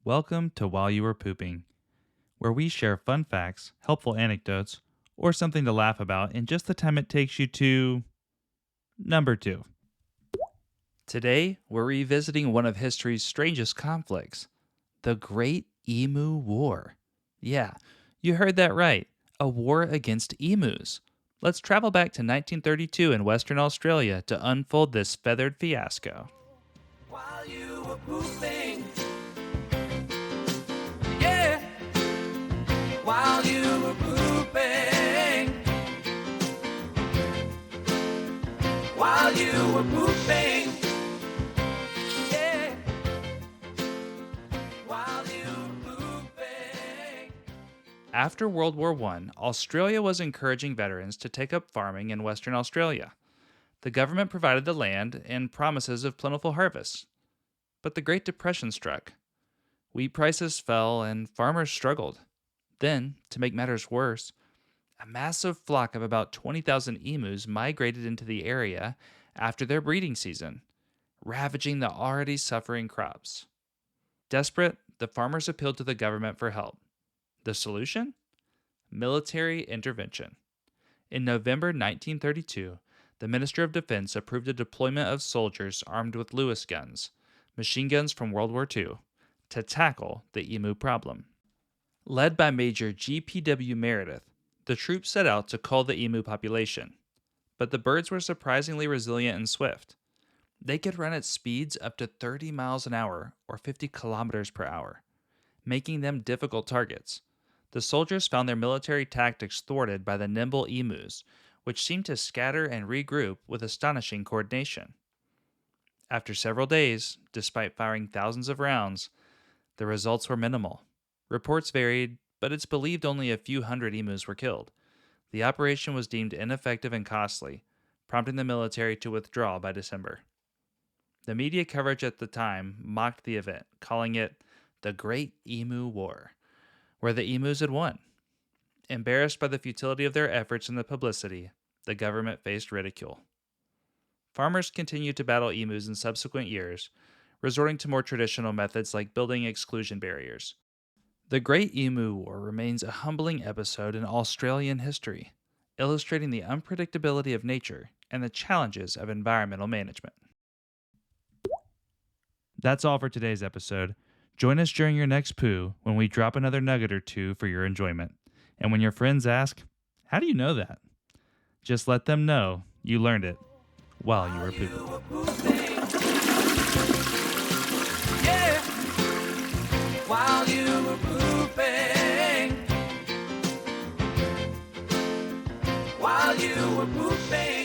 Welcome to While You Were Pooping, where we share fun facts, helpful anecdotes, or something to laugh about in just the time it takes you to number 2. Today, we're revisiting one of history's strangest conflicts, the Great Emu War. Yeah, you heard that right, a war against emus. Let's travel back to 1932 in Western Australia to unfold this feathered fiasco. While you were pooping, yeah. While you were pooping, while you were pooping, yeah. While you were pooping. After World War I, Australia was encouraging veterans to take up farming in Western Australia. The government provided the land and promises of plentiful harvests. But the Great Depression struck. Wheat prices fell and farmers struggled. Then, to make matters worse, a massive flock of about 20,000 emus migrated into the area after their breeding season, ravaging the already suffering crops. Desperate, the farmers appealed to the government for help. The solution? Military intervention. In November 1932, the Minister of Defense approved a deployment of soldiers armed with Lewis guns, machine guns from World War II, to tackle the emu problem. Led by Major G.P.W. Meredith, the troops set out to cull the emu population. But the birds were surprisingly resilient and swift. They could run at speeds up to 30 miles an hour or 50 kilometers per hour, making them difficult targets. The soldiers found their military tactics thwarted by the nimble emus, which seemed to scatter and regroup with astonishing coordination. After several days, despite firing thousands of rounds, the results were minimal. Reports varied, but it's believed only a few hundred emus were killed. The operation was deemed ineffective and costly, prompting the military to withdraw by December. The media coverage at the time mocked the event, calling it the Great Emu War, where the emus had won. Embarrassed by the futility of their efforts and the publicity, the government faced ridicule. Farmers continued to battle emus in subsequent years, resorting to more traditional methods like building exclusion barriers. The Great Emu War remains a humbling episode in Australian history, illustrating the unpredictability of nature and the challenges of environmental management. That's all for today's episode. Join us during your next poo when we drop another nugget or two for your enjoyment. And when your friends ask, "How do you know that?" just let them know you learned it while you were pooping. Yeah, while you were pooping, while you were pooping.